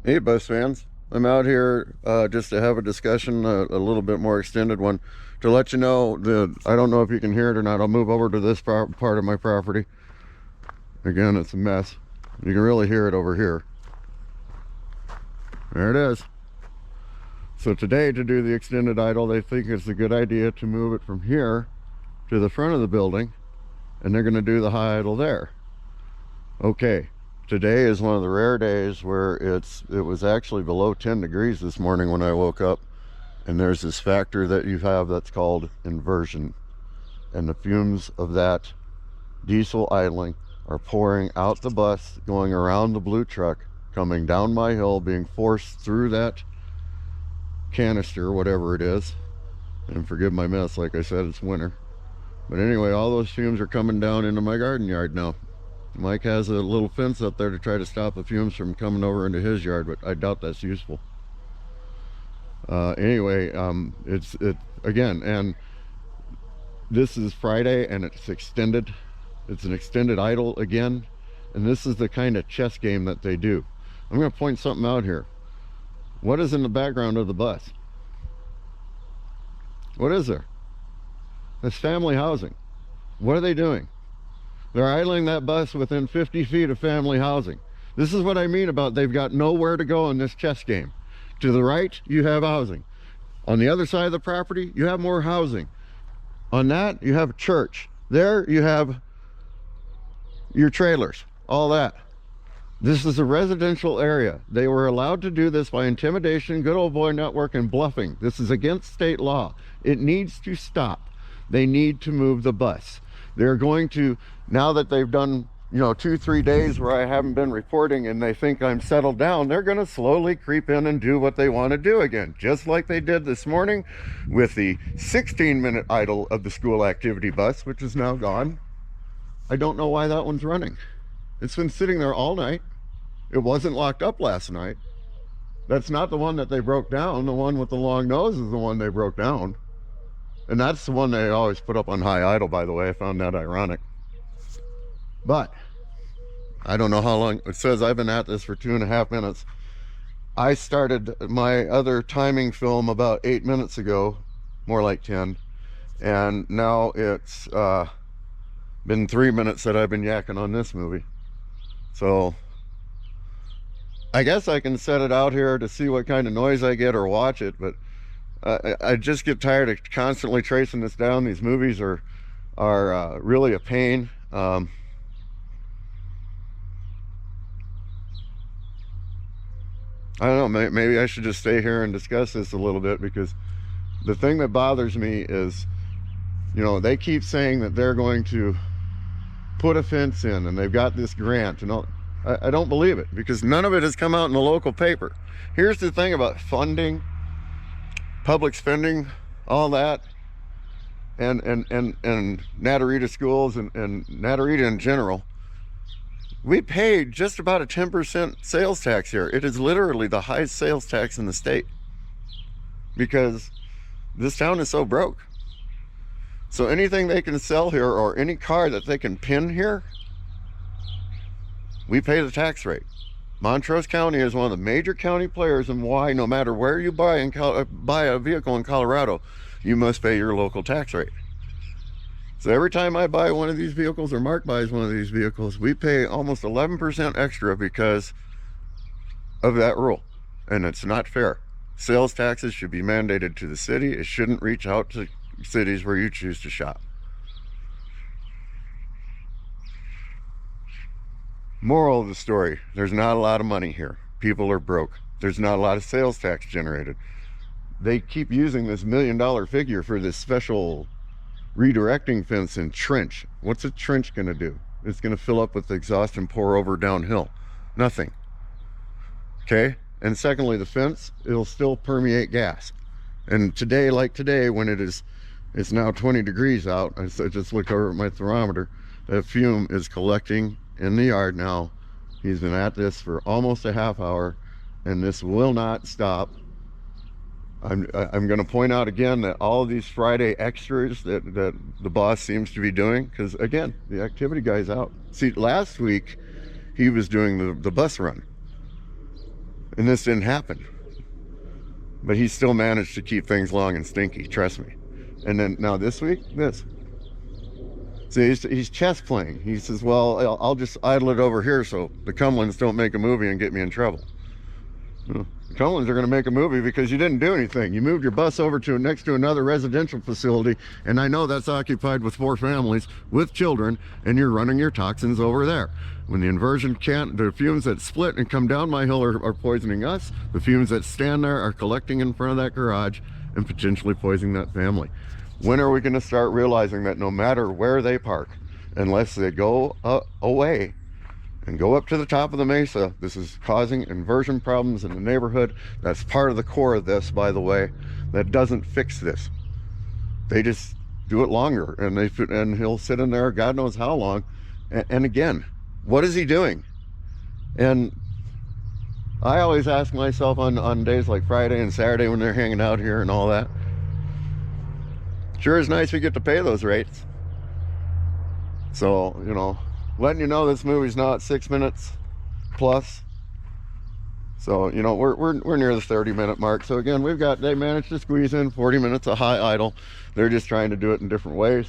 Hey, bus fans. I'm out here just to have a discussion, a little bit more extended one, to let you know that I don't know if you can hear it or not. I'll move over to this part of my property. Again, it's a mess. You can really hear it over here. There it is. So today, to do the extended idle, they think it's a good idea to move it from here to the front of the building, and they're going to do the high idle there. Okay. Today is one of the rare days where it was actually below 10 degrees this morning when I woke up, and there's this factor that you have that's called inversion, and the fumes of that diesel idling are pouring out the bus, going around the blue truck, coming down my hill, being forced through that canister, whatever it is. And forgive my mess, like I said, it's winter. But anyway, all those fumes are coming down into my garden yard now. Mike has a little fence up there to try to stop the fumes from coming over into his yard, but I doubt that's useful. Anyway, it's again, and this is Friday, and it's extended. It's an extended idle again, and this is the kind of chess game that they do. I'm going to point something out here. What is in the background of the bus? What is there? It's family housing. What are they doing? They're idling that bus within 50 feet of family housing. This is what I mean about they've got nowhere to go in this chess game. To the right, you have housing. On the other side of the property, you have more housing. On that, you have a church. There, you have your trailers, all that. This is a residential area. They were allowed to do this by intimidation, good old boy network, and bluffing. This is against state law. It needs to stop. They need to move the bus. They're going to, now that they've done, 2-3 days where I haven't been reporting and they think I'm settled down, they're going to slowly creep in and do what they want to do again, just like they did this morning with the 16-minute idle of the school activity bus, which is now gone. I don't know why that one's running. It's been sitting there all night. It wasn't locked up last night. That's not the one that they broke down. The one with the long nose is the one they broke down. And that's the one they always put up on high idle, by the way. I found that ironic. But I don't know how long. It says I've been at this for 2.5 minutes. I started my other timing film about 8 minutes ago, more like 10. And now it's been 3 minutes that I've been yakking on this movie. So I guess I can set it out here to see what kind of noise I get or watch it, but I just get tired of constantly tracing this down. These movies are really a pain. I don't know, maybe I should just stay here and discuss this a little bit, because the thing that bothers me is, they keep saying that they're going to put a fence in and they've got this grant and all. I don't believe it, because none of it has come out in the local paper. Here's the thing about funding, public spending, all that, and Naturita schools and Naturita in general. We pay just about a 10% sales tax here. It is literally the highest sales tax in the state, because this town is so broke. So anything they can sell here, or any car that they can pin here, we pay the tax rate. Montrose County is one of the major county players in why, no matter where you buy a vehicle in Colorado, you must pay your local tax rate. So every time I buy one of these vehicles, or Mark buys one of these vehicles, we pay almost 11% extra because of that rule. And it's not fair. Sales taxes should be mandated to the city. It shouldn't reach out to cities where you choose to shop. Moral of the story, there's not a lot of money here. People are broke. There's not a lot of sales tax generated. They keep using this $1 million figure for this special redirecting fence and trench. What's a trench going to do? It's going to fill up with exhaust and pour over downhill. Nothing. Okay? And secondly, the fence, it'll still permeate gas. And today, like today, when it's now 20 degrees out, I just looked over at my thermometer, that fume is collecting in the yard now. He's been at this for almost a half hour, and this will not stop. I'm going to point out again that all of these Friday extras that the boss seems to be doing, because again, the activity guy's out. See, last week he was doing the bus run. And this didn't happen. But he still managed to keep things long and stinky, trust me. And then now this week, this. See, he's chess playing. He says, well, I'll just idle it over here so the Cumlins don't make a movie and get me in trouble. The Cumlins are going to make a movie because you didn't do anything. You moved your bus over to next to another residential facility, and I know that's occupied with 4 families with children, and you're running your toxins over there. When the inversion can't, the fumes that split and come down my hill are poisoning us. The fumes that stand there are collecting in front of that garage and potentially poisoning that family. When are we going to start realizing that no matter where they park, unless they go away and go up to the top of the mesa, this is causing inversion problems in the neighborhood. That's part of the core of this, by the way. That doesn't fix this. They just do it longer, and he'll sit in there God knows how long. And again, what is he doing? And I always ask myself on days like Friday and Saturday when they're hanging out here and all that, sure is nice we get to pay those rates. So, you know, letting you know this movie's not 6 minutes plus. So, you know, we're near the 30-minute mark. So again, they managed to squeeze in 40 minutes of high idle. They're just trying to do it in different ways.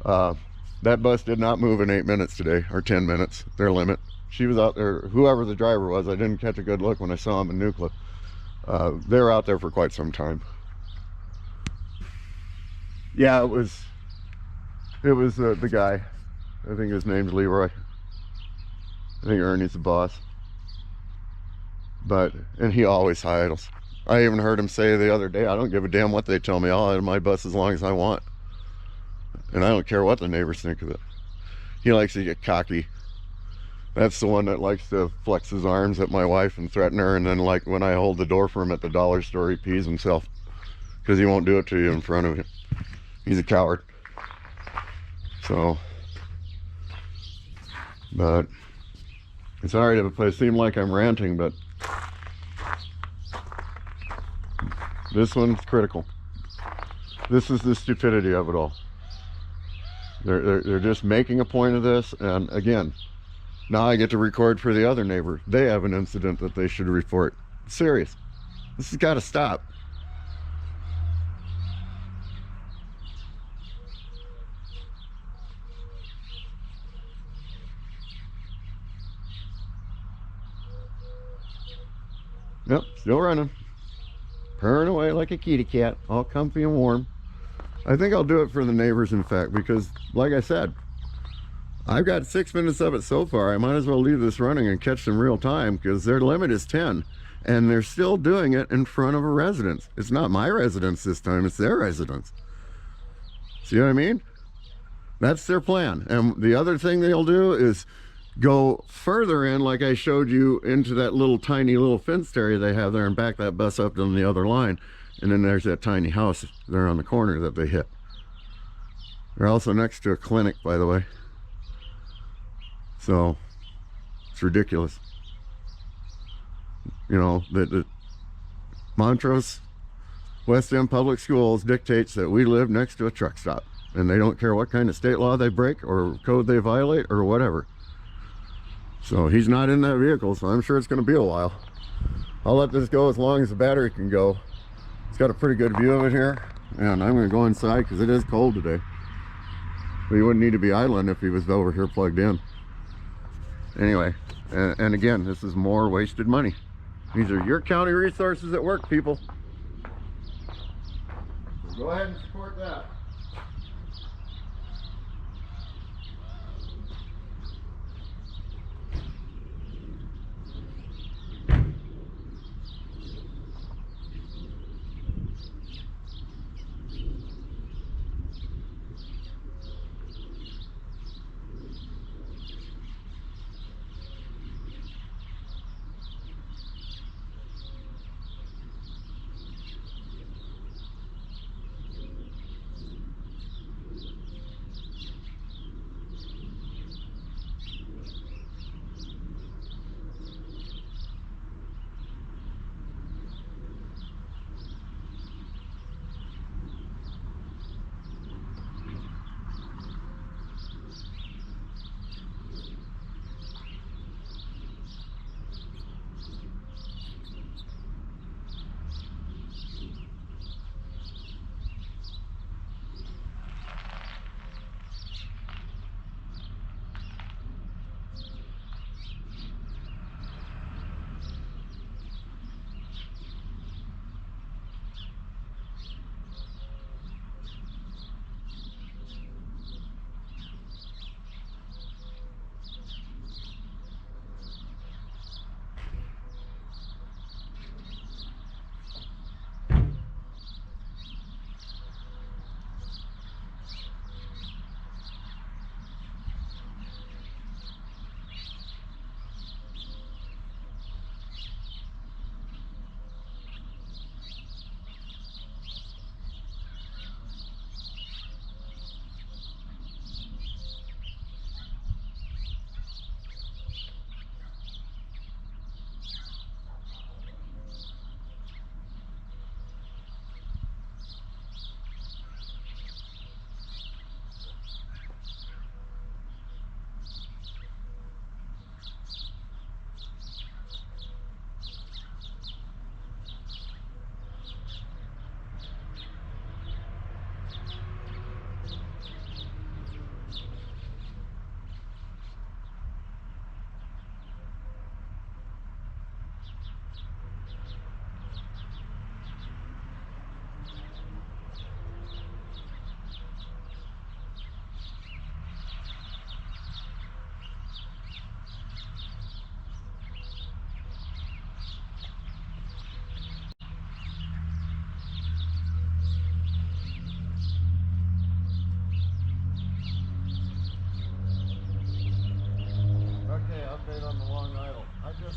That bus did not move in 8 minutes today, or 10 minutes, their limit. She was out there, whoever the driver was, I didn't catch a good look when I saw him in Nuclear. They were out there for quite some time. Yeah, it was the guy. I think his name's Leroy. I think Ernie's the boss. And he always idles. I even heard him say the other day, I don't give a damn what they tell me. I'll idle my bus as long as I want. And I don't care what the neighbors think of it. He likes to get cocky. That's the one that likes to flex his arms at my wife and threaten her. And then, like, when I hold the door for him at the dollar store, he pees himself. Because he won't do it to you in front of him. He's a coward. So, but it's alright if it seems like I'm ranting, but this one's critical. This is the stupidity of it all. They're just making a point of this, and again, now I get to record for the other neighbor. They have an incident that they should report. It's serious. This has got to stop. Yep, still running. Purring away like a kitty cat, all comfy and warm. I think I'll do it for the neighbors, in fact, because, like I said, I've got 6 minutes of it so far. I might as well leave this running and catch them real time, because their limit is 10, and they're still doing it in front of a residence. It's not my residence this time, it's their residence. See what I mean? That's their plan. And the other thing they'll do is go further in, like I showed you, into that little tiny little fenced area they have there, and back that bus up on the other line. And then there's that tiny house there on the corner that they hit. They're also next to a clinic, by the way. So it's ridiculous. You know, the Montrose West End Public Schools dictates that we live next to a truck stop, and they don't care what kind of state law they break or code they violate or whatever. So he's not in that vehicle, so I'm sure it's going to be a while. I'll let this go as long as the battery can go. It's got a pretty good view of it here, and I'm going to go inside because it is cold today. But he wouldn't need to be idling if he was over here plugged in. Anyway, and again, this is more wasted money. These are your county resources at work, people. So go ahead and support that.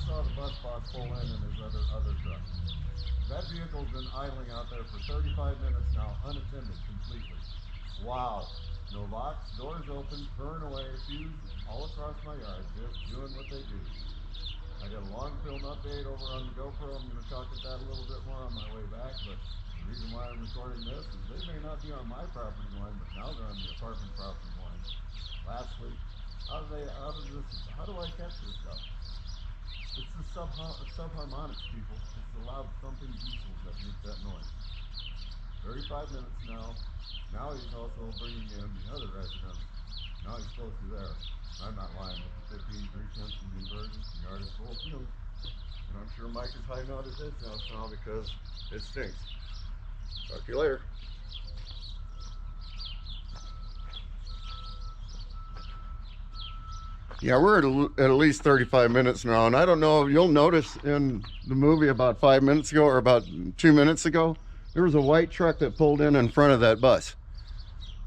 saw the bus boss pull in his other truck. That vehicle's been idling out there for 35 minutes now, unattended completely. Wow. No locks, doors open, turn away, fuse all across my yard, just doing what they do. I got a long film update over on the GoPro. I'm going to talk at that a little bit more on my way back, but the reason why I'm recording this is they may not be on my property line, but now they're on the apartment property line. Lastly, how do I catch this stuff? It's the subharmonics, people. It's the loud thumping diesels that make that noise. 35 minutes now. Now he's also bringing in the other residents. Now he's close to there. I'm not lying. With the 15 3/10 of the inversion, the yard is full of fumes. And I'm sure Mike is hiding out at his house now because it stinks. Talk to you later. Yeah, we're at least 35 minutes now, and I don't know if you'll notice in the movie about 5 minutes ago or about 2 minutes ago, there was a white truck that pulled in front of that bus.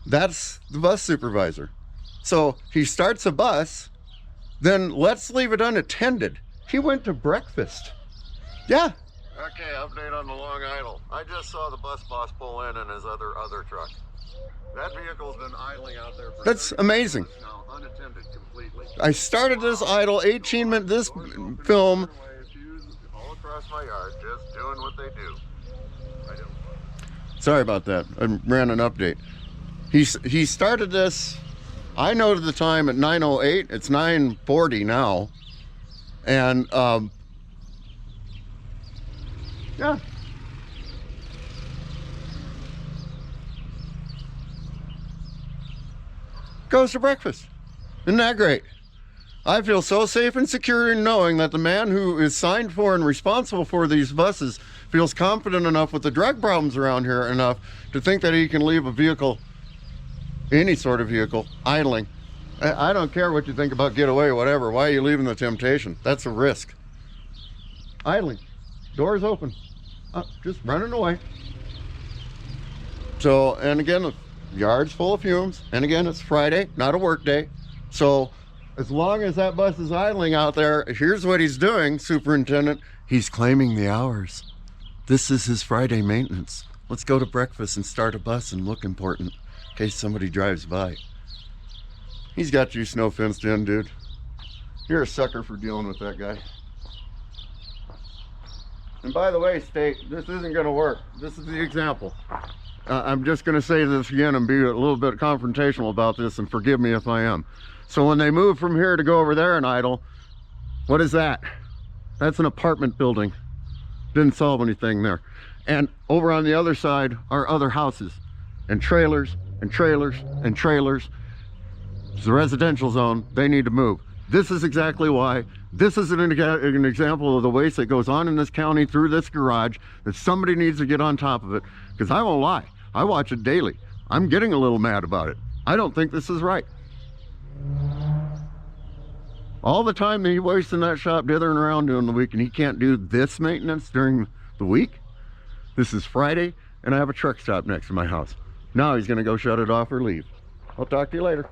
That's the bus supervisor. So he starts a bus, then let's leave it unattended. He went to breakfast. Yeah. Okay, update on the long idle. I just saw the bus boss pull in his other truck. That vehicle's been idling out there for That's amazing. Now, unattended completely. I started this idle 18 minute this film. All across my yard, just doing what they do. Sorry about that. I ran an update. He started this. I noted the time at 9:08. It's 9:40 now, and yeah. Goes to breakfast. Isn't that great? I feel so safe and secure in knowing that the man who is signed for and responsible for these buses feels confident enough with the drug problems around here enough to think that he can leave a vehicle, any sort of vehicle, idling. I don't care what you think about getaway or whatever. Why are you leaving the temptation? That's a risk. Idling. Doors open. Just running away. So, and again, the yard's full of fumes. And again, it's Friday, not a work day. So, as long as that bus is idling out there, here's what he's doing, Superintendent. He's claiming the hours. This is his Friday maintenance. Let's go to breakfast and start a bus and look important in case somebody drives by. He's got you snow fenced in, dude. You're a sucker for dealing with that guy. And by the way, state, this isn't going to work. This is the example. I'm just going to say this again and be a little bit confrontational about this, and forgive me if I am. So when they move from here to go over there and idle, what is that? That's an apartment building. Didn't solve anything there. And over on the other side are other houses and trailers and trailers and trailers. It's a residential zone. They need to move. This is exactly why. This is an example of the waste that goes on in this county through this garage, that somebody needs to get on top of it. Because I won't lie, I watch it daily. I'm getting a little mad about it. I don't think this is right. All the time that he wastes in that shop dithering around during the week, and he can't do this maintenance during the week. This is Friday, and I have a truck stop next to my house. Now he's going to go shut it off or leave. I'll talk to you later.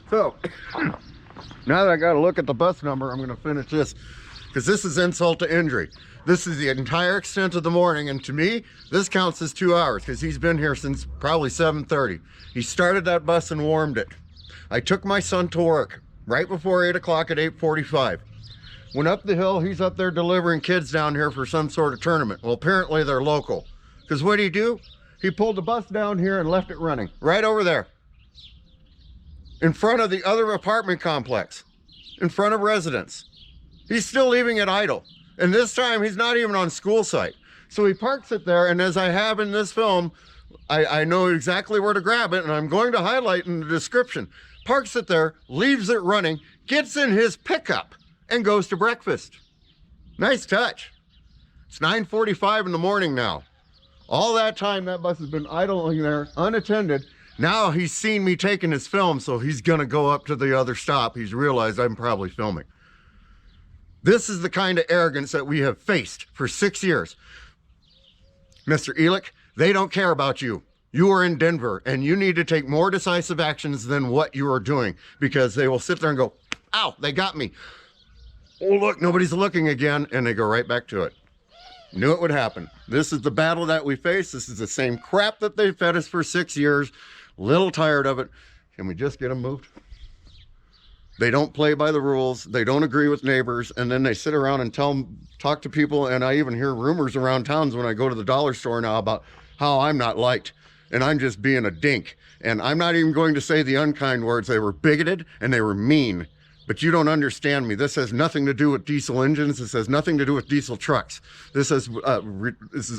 So, now that I got to look at the bus number, I'm going to finish this, because this is insult to injury. This is the entire extent of the morning, and to me, this counts as 2 hours, because he's been here since probably 7:30. He started that bus and warmed it. I took my son to work right before 8 o'clock at 8:45. Went up the hill, he's up there delivering kids down here for some sort of tournament. Well, apparently they're local, because what did he do? He pulled the bus down here and left it running, right over there, in front of the other apartment complex, in front of residents. He's still leaving it idle. And this time he's not even on school site. So he parks it there, and as I have in this film, I know exactly where to grab it, and I'm going to highlight in the description. Parks it there, leaves it running, gets in his pickup, and goes to breakfast. Nice touch. It's 9:45 in the morning now. All that time that bus has been idling there, unattended. Now he's seen me taking his film, so he's gonna go up to the other stop. He's realized I'm probably filming. This is the kind of arrogance that we have faced for 6 years. Mr. Elick, they don't care about you. You are in Denver, and you need to take more decisive actions than what you are doing, because they will sit there and go, ow, they got me. Oh, look, nobody's looking again, and they go right back to it. Knew it would happen. This is the battle that we face. This is the same crap that they fed us for 6 years. Little tired of it. Can we just get them moved? They don't play by the rules. They don't agree with neighbors, and then they sit around and talk to people. And I even hear rumors around towns when I go to the dollar store now about how I'm not liked, and I'm just being a dink. And I'm not even going to say the unkind words. They were bigoted and they were mean. But you don't understand me. This has nothing to do with diesel engines. This has nothing to do with diesel trucks. This is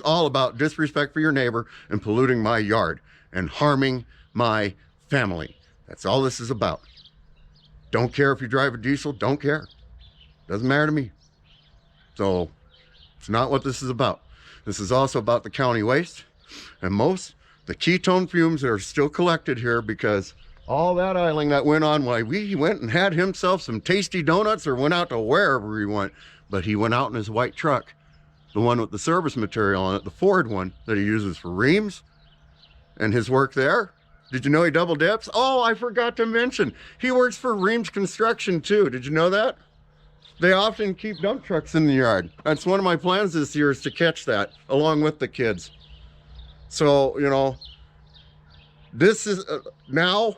all about disrespect for your neighbor and polluting my yard and harming my family. That's all this is about. Don't care if you drive a diesel. Don't care. Doesn't matter to me. So it's not what this is about. This is also about the county waste and the ketone fumes that are still collected here, because all that idling that went on while he went and had himself some tasty donuts or went out to wherever he went, but he went out in his white truck, the one with the service material on it, the Ford one that he uses for reams and his work there. Did you know he double dips? Oh, I forgot to mention, he works for Reams Construction too. Did you know that? They often keep dump trucks in the yard. That's one of my plans this year, is to catch that along with the kids. So, you know, this is now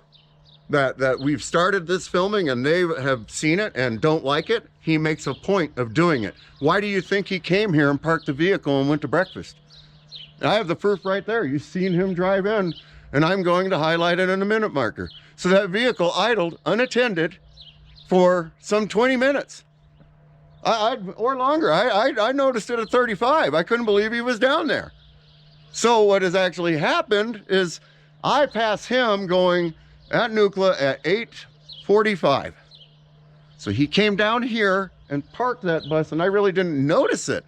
that we've started this filming and they have seen it and don't like it, he makes a point of doing it. Why do you think he came here and parked the vehicle and went to breakfast? I have the proof right there. You've seen him drive in, and I'm going to highlight it in a minute marker. So that vehicle idled unattended for some 20 minutes. Or longer. I noticed it at 35. I couldn't believe he was down there. So what has actually happened is I pass him going at Nucla at 8:45. So he came down here and parked that bus, and I really didn't notice it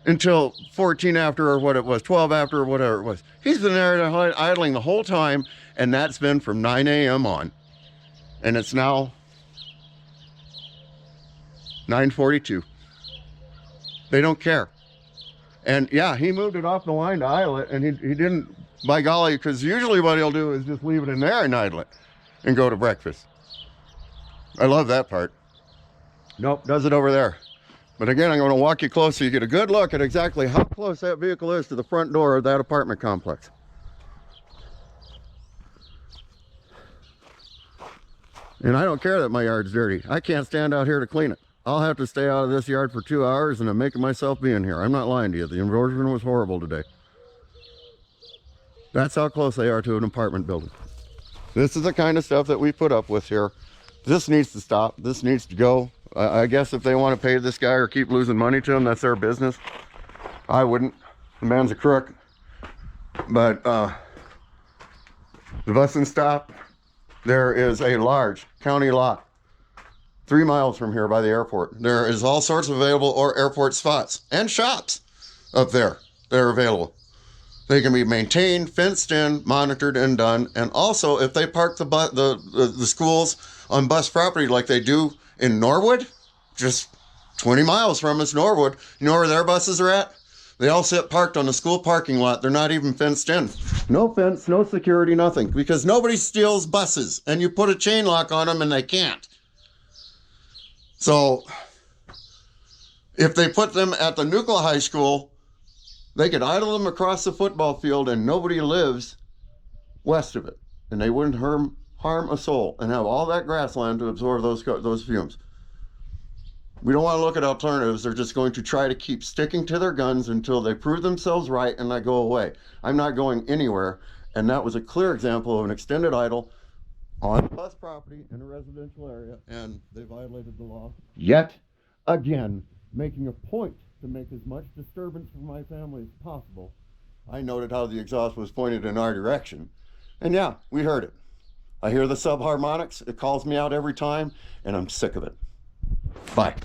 until 14 after, or what it was, 12 after, or whatever it was. He's been there idling the whole time, and that's been from 9 a.m. on. And it's now 9:42. They don't care. And yeah, he moved it off the line to idle it, and he didn't, by golly, because usually what he'll do is just leave it in there and idle it and go to breakfast. I love that part. Nope, does it over there. But again, I'm going to walk you close so you get a good look at exactly how close that vehicle is to the front door of that apartment complex. And I don't care that my yard's dirty. I can't stand out here to clean it. I'll have to stay out of this yard for 2 hours, and I'm making myself be in here. I'm not lying to you. The inversion was horrible today. That's how close they are to an apartment building. This is the kind of stuff that we put up with here. This needs to stop. This needs to go. I guess if they want to pay this guy or keep losing money to him, that's their business. I wouldn't. The man's a crook. But the bus and stop, there is a large county lot 3 miles from here by the airport. There is all sorts of available or airport spots and shops up there that are available. They can be maintained, fenced in, monitored, and done. And also, if they park the schools on bus property like they do in Norwood, just 20 miles from us, Norwood, you know where their buses are at? They all sit parked on the school parking lot. They're not even fenced in. No fence, no security, nothing. Because nobody steals buses. And you put a chain lock on them and they can't. So, if they put them at the Nuclear High School, they could idle them across the football field and nobody lives west of it. And they wouldn't harm a soul and have all that grassland to absorb those fumes. We don't want to look at alternatives. They're just going to try to keep sticking to their guns until they prove themselves right and I go away. I'm not going anywhere. And that was a clear example of an extended idle on bus property in a residential area, and they violated the law yet again, making a point to make as much disturbance for my family as possible. I noted how the exhaust was pointed in our direction, and yeah, we heard it. I hear the subharmonics. It calls me out every time, and I'm sick of it. Bye.